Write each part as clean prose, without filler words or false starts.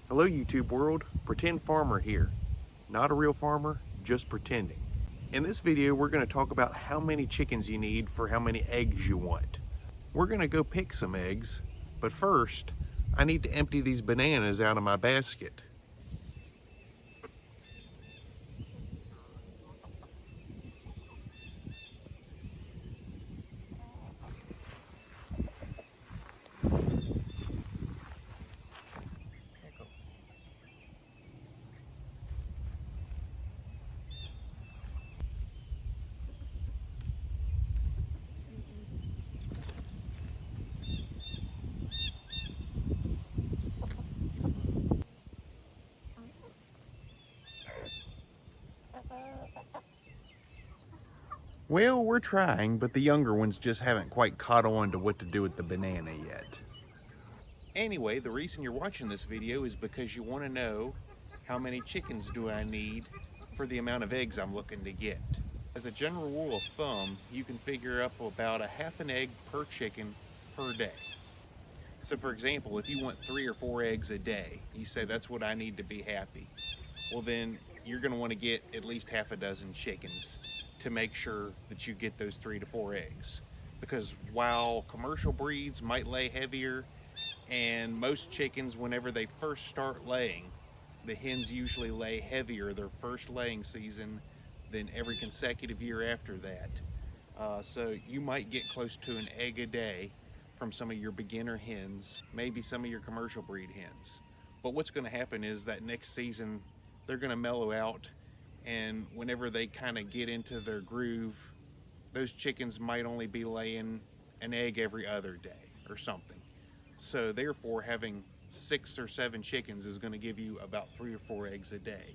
Hello YouTube world, Pretend Farmer here. Not a real farmer, just pretending. In this video we're going to talk about how many chickens you need for how many eggs you want. We're going to go pick some eggs, but first I need to empty these bananas out of my basket. Well, we're trying, but the younger ones just haven't quite caught on to what to do with the banana yet. Anyway, the reason you're watching this video is because you want to know how many chickens do I need for the amount of eggs I'm looking to get. As a general rule of thumb, you can figure up about a half an egg per chicken per day. So for example, if you want 3 or 4 eggs a day, you say that's what I need to be happy. Well then, you're going to want to get at least half a dozen chickens to make sure that you get those 3 to 4 eggs. Because while commercial breeds might lay heavier, and most chickens, whenever they first start laying, the hens usually lay heavier their first laying season than every consecutive year after that. So you might get close to an egg a day from some of your beginner hens, maybe some of your commercial breed hens. But what's going to happen is that next season they're going to mellow out, and whenever they kind of get into their groove, those chickens might only be laying an egg every other day or something. So therefore, having 6 or 7 chickens is going to give you about 3 or 4 eggs a day.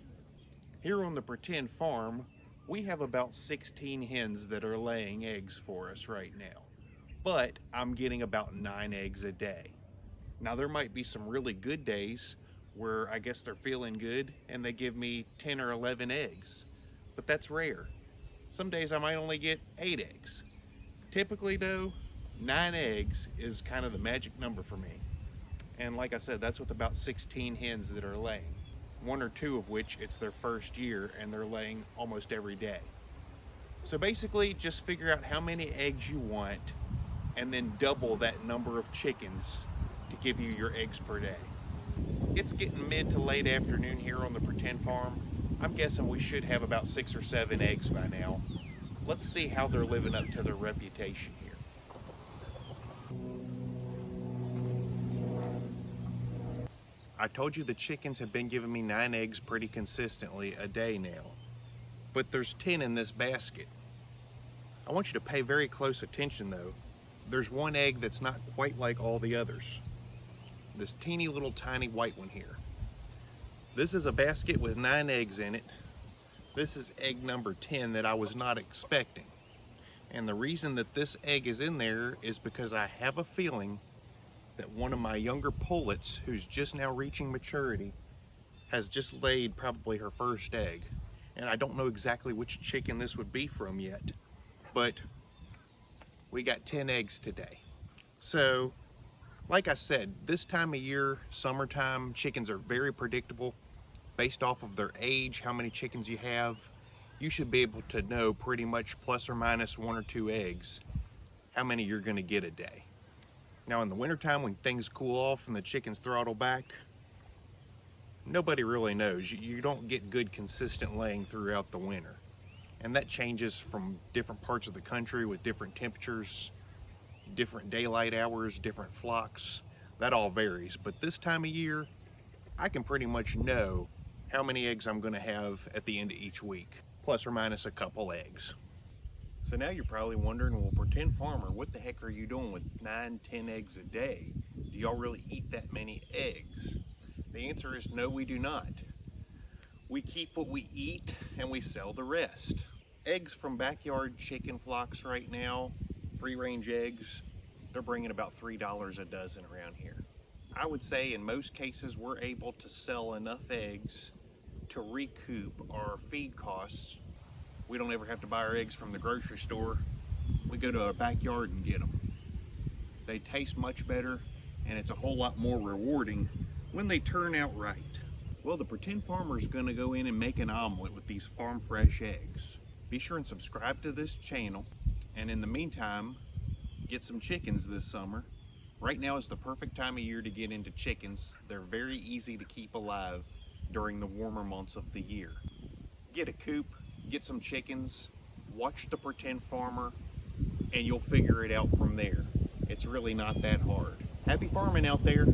Here on the Pretend Farm, we have about 16 hens that are laying eggs for us right now. But I'm getting about 9 eggs a day. Now there might be some really good days where I guess they're feeling good and they give me 10 or 11 eggs. But that's rare. Some days I might only get 8 eggs. Typically though, 9 eggs is kind of the magic number for me. And like I said, that's with about 16 hens that are laying. 1 or 2 of which it's their first year and they're laying almost every day. So basically just figure out how many eggs you want and then double that number of chickens to give you your eggs per day. It's getting mid to late afternoon here on the Pretend Farm. I'm guessing we should have about 6 or 7 eggs by now. Let's see how they're living up to their reputation here. I told you the chickens have been giving me 9 eggs pretty consistently a day now. But there's 10 in this basket. I want you to pay very close attention though. There's one egg that's not quite like all the others. This teeny little tiny white one here. This is a basket with 9 eggs in it. This is egg number 10 that I was not expecting. And the reason that this egg is in there is because I have a feeling that one of my younger pullets, who's just now reaching maturity, has just laid probably her first egg. And I don't know exactly which chicken this would be from yet, but we got 10 eggs today. So, like I said, this time of year, summertime, chickens are very predictable. Based off of their age, how many chickens you have, you should be able to know pretty much plus or minus 1 or 2 eggs, how many you're gonna get a day. Now in the wintertime, when things cool off and the chickens throttle back, nobody really knows. You don't get good consistent laying throughout the winter. And that changes from different parts of the country with different temperatures, different daylight hours, different flocks. That all varies. But this time of year, I can pretty much know how many eggs I'm going to have at the end of each week, plus or minus a couple eggs. So now you're probably wondering, well, Pretend Farmer, what the heck are you doing with 9, 10 eggs a day? Do y'all really eat that many eggs? The answer is no, we do not. We keep what we eat and we sell the rest. Eggs from backyard chicken flocks right now, free range eggs, they're bringing about $3 a dozen around here. I would say in most cases we're able to sell enough eggs to recoup our feed costs. We don't ever have to buy our eggs from the grocery store. We go to our backyard and get them. They taste much better and it's a whole lot more rewarding when they turn out right? Well, the pretend farmer is going to go in and make an omelet with these farm fresh eggs. Be sure and subscribe to this channel, and in the meantime, get some chickens this summer. Right now is the perfect time of year to get into chickens. They're very easy to keep alive during the warmer months of the year. Get a coop, get some chickens, watch the pretend farmer, and you'll figure it out from there. It's really not that hard. Happy farming out there.